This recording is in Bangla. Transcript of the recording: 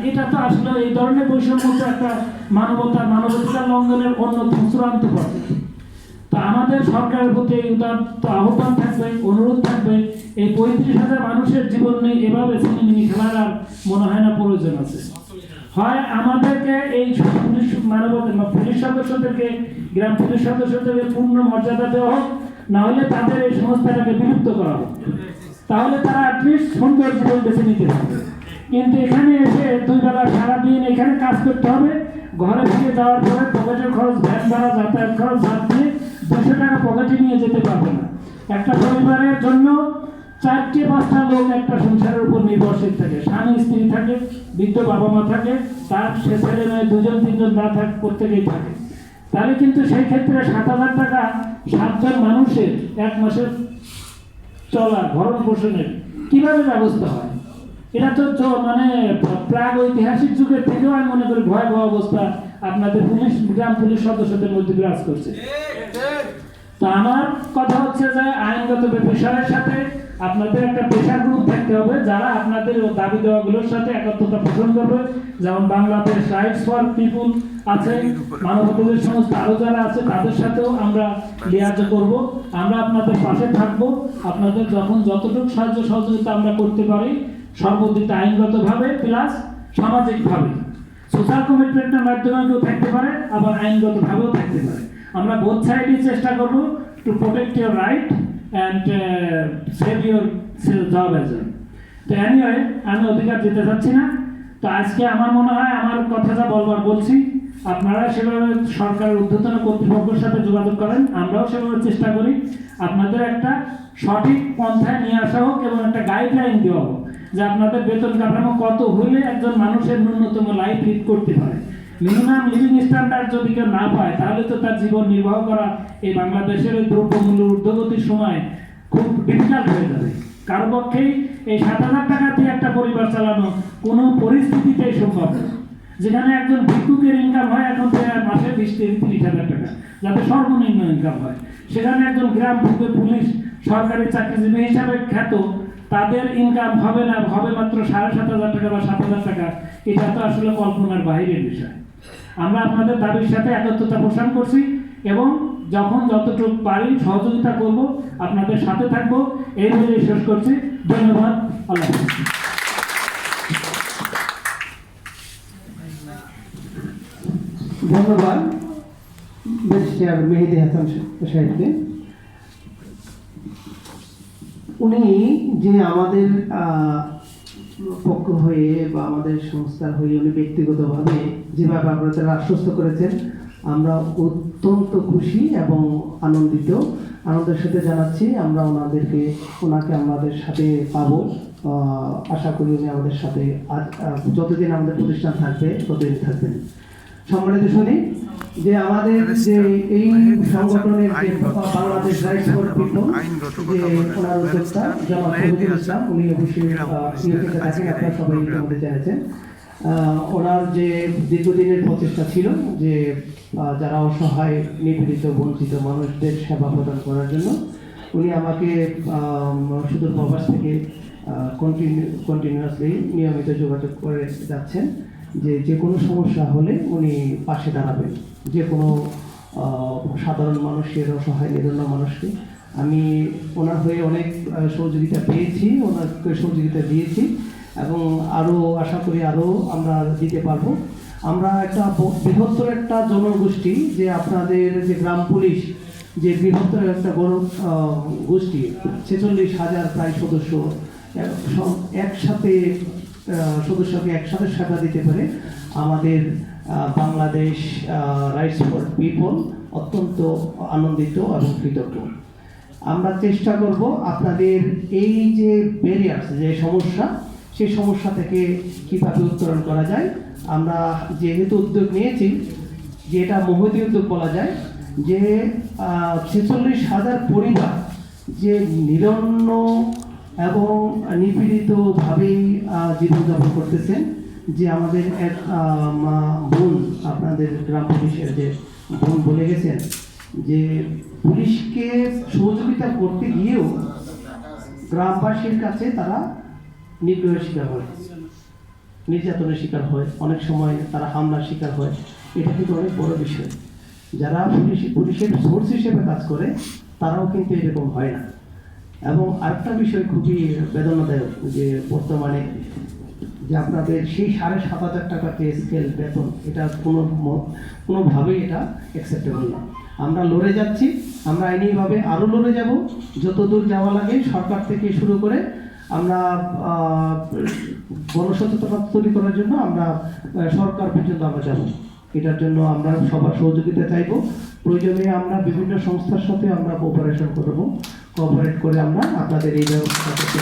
এটা তো আসলে এই ধরনের বৈষম্য তো একটা মানবাধিকার লঙ্ঘনের অন্যতম চূড়ান্ত পর্যায়ে। তো আমাদের সরকারের প্রতি এই উদাত্ত আহ্বান থাকবে, অনুরোধ থাকবে, এই 35,000 মানুষের জীবন নিয়ে এভাবে ছিনিমিনি খেলার আর মনে হয় না প্রয়োজন আছে। হয় আমাদেরকে এই পুলিশ সদস্যদেরকে, গ্রাম পুলিশ সদস্যদেরকে পূর্ণ মর্যাদা দেওয়া হোক, না হলে তাদের এই সংস্থাটাকে বিলুপ্ত করা হোক, তাহলে তারা অ্যাটলিস্ট সুন্দর জীবন বেছে নিতে পারবে। কিন্তু এখানে এসে 2 বেলা সারাদিন এখানে কাজ করতে হবে, ঘরে ফিরে যাওয়ার পরে পকেটের খরচ, ভ্যান ভাড়া, যাতায়াত খরচ বাদ দিয়ে 200 টাকা পকেটে নিয়ে যেতে পারবে না। একটা পরিবারের জন্য 4-5টা লোক একটা সংসারের উপর নির্ভরশীল থাকে, স্বামী স্ত্রী থাকে, বৃদ্ধ বাবা মা থাকে, তার সে ছেলে মেয়ে 2-3জন না থাকে, প্রত্যেকেই থাকে। তাহলে কিন্তু সেই ক্ষেত্রে 7,000 টাকা 7জন মানুষের 1 মাসের চলা ভরণ পোষণের কিভাবে ব্যবস্থা হয়? এটা তো মানে প্রাগ ঐতিহাসিক যুগের থেকেও আমি মনে করি ভয়াবহ অবস্থা আপনাদের গ্রাম পুলিশ সদস্যদের মধ্যে বিরাজ করছে। তো আমার কথা হচ্ছে যে আইনগত বিষয়ের সাথে আপনাদের একটা প্রেশার গ্রুপ থাকতে হবে, যারা আপনাদের দাবি দেওয়াগুলোর সাথে একত্রতা পোষণ করবে। যেমন বাংলাদেশ রাইটস ফর পিপুল আছে, মানবাধিকার সংস্থা আরো যারা আছে, তাদের সাথেও আমরা লিয়াজ করব। আমরা আপনাদের পাশে থাকব, আপনাদের যখন যতটুকু সাহায্য সহযোগিতা আমরা করতে পারি সর্বদিক আইনগতভাবে প্লাস সামাজিকভাবে। সোশ্যাল কমিটমেন্টের মাধ্যমে কেউ থাকতে পারে, আবার আইনগতভাবেও থাকতে পারে। আমরা বোথ সাইডই চেষ্টা করব to protect your right and save your job as well. তো এনিওয়ে, আমি অধিকার দিতে চাচ্ছি না। তো আজকে আমার মনে হয় আমার কথা যা বলবার বলছি, আপনারা সেভাবে সরকারের ঊর্ধ্বতন কর্তৃপক্ষের সাথে যোগাযোগ করেন, আমরাও সেভাবে চেষ্টা করি আপনাদের একটা সঠিক পন্থায় নিয়ে আসা হোক এবং একটা গাইডলাইন দেওয়া হোক যে আপনাদের বেতন কাঠামো কত হলে একজন মানুষের ন্যূনতম লাইফ লিড করতে পারে। মিনিমাম লিভিং স্ট্যান্ডার্ড যদি কেউ না পায়, তাহলে তো তার জীবন নির্বাহ করা এই বাংলাদেশের দ্রব্যমূল্য ঊর্ধ্বগতির সময় খুব ডিফিকাল্ট হয়ে যাবে। কারো পক্ষেই এই 7,000 টাকা দিয়ে একটা পরিবার চালানো কোনো পরিস্থিতিতেই সম্ভব না। যেখানে একজন ভিক্ষুকের ইনকাম হয় এখন মাসে 20-30,000 টাকা, যাতে সর্বনিম্ন ইনকাম হয়, সেখানে একজন গ্রাম পুলিশ সরকারি চাকরিজীবী হিসাবে খ্যাত, তাদের ইনকাম হবে না, হবে মাত্র 7,500 টাকা বা 7,000 টাকা। এটা তো আসলে কল্পনার বাইরের বিষয়। আমরা আপনাদের দাবির সাথে একত্রতা পোষণ করছি এবং যখন যতটুকু পারি সহযোগিতা করব, আপনাদের সাথে থাকব, এই বলে শেষ করছি। ধন্যবাদ। আল্লাহ হাফেজ। ধন্যবাদ ব্যারিস্টার মেহেদী হাসান সাহেবকে। উনি যে আমাদের পক্ষ হয়ে বা আমাদের সংস্থার হয়ে উনি ব্যক্তিগতভাবে যেভাবে আপনাদের আশ্বস্ত করেছেন, আমরা অত্যন্ত খুশি এবং আনন্দের সাথে জানাচ্ছি আমরা ওনাকে আমাদের সাথে পাবো। আশা করি উনি আমাদের সাথে যতদিন আমাদের প্রতিষ্ঠান থাকবে ততদিন থাকবেন। সম্মানিত শুনি যে আমাদের যে এই সংগঠনের বাংলাদেশ রাইটস ফর পিপল যে ওনার উদ্যোক্তা জনাব শহীদুল ইসলাম, উনি অবশ্যই থাকেন, আপনারা সবাই ইতিমধ্যে জেনেছেন। ওনার যে দীর্ঘদিনের প্রচেষ্টা ছিল যে যারা অসহায়, নিপীড়িত, বঞ্চিত মানুষদের সেবা প্রদান করার জন্য উনি আমাকে সুদূর প্রবাস থেকে কন্টিনিউয়াসলি নিয়মিত যোগাযোগ করে যাচ্ছেন যে কোনো সমস্যা হলে উনি পাশে দাঁড়াবেন। যে কোনো সাধারণ মানুষের, অসহায় নিরন্ন মানুষকে আমি ওনার হয়ে অনেক সহযোগিতা পেয়েছি, ওনাকে সহযোগিতা দিয়েছি এবং আরও আশা করি আরও আমরা দিতে পারবো। আমরা একটা বৃহত্তর একটা জনগোষ্ঠী, যে আপনাদের যে গ্রাম পুলিশ যে বৃহত্তর একটা বড় গোষ্ঠী, 46,000 প্রায় সদস্য সদস্যকে একসাথে সেবা দিতে পারে আমাদের বাংলাদেশ রাইটস ফর পিপল অত্যন্ত আনন্দিত এবং কৃতজ্ঞ। আমরা চেষ্টা করব আপনাদের এই যে ব্যারিয়ার, যে সমস্যা, সেই সমস্যা থেকে কীভাবে উত্তরণ করা যায়। আমরা যেহেতু উদ্যোগ নিয়েছি, যে এটা মহতী উদ্যোগ বলা যায়, যে 46,000 পরিবার যে নিরন্ন এবং নিপীড়িতভাবেই জীবনযাপন করতেছেন, যে আমাদের এক বোন, আপনাদের গ্রাম পুলিশের যে বোন বলে গেছেন যে পুলিশকে সহযোগিতা করতে গিয়েও গ্রামবাসীর কাছে তারা নিগ্রহের শিকার হয়। নির্যাতনের শিকার হয়, অনেক সময় তারা হামলার শিকার হয়। এটা কিন্তু অনেক বড় বিষয়। যারা পুলিশের সোর্স হিসেবে কাজ করে তারাও কিন্তু এরকম হয় না। এবং আরেকটা বিষয় খুবই বেদনাদায়ক যে বর্তমানে যে আপনাদের সেই 7,500 টাকা পে স্কেল বেতন, এটা কোনোভাবেই এটা অ্যাকসেপ্টেবল না। আমরা লড়ে যাচ্ছি, আমরা আইনিভাবে আরও লড়ে যাব, যত দূর যাওয়া লাগে সরকার থেকে শুরু করে আমরা গণসচেতনতা তৈরি করার জন্য আমরা সরকার পর্যন্ত আমরা যাব। এটার জন্য আমরা সবার সহযোগিতা চাইব। প্রয়োজনে আমরা বিভিন্ন সংস্থার সাথে আমরা কোঅপারেট করে আমরা আপনাদের এই ব্যবস্থা করতে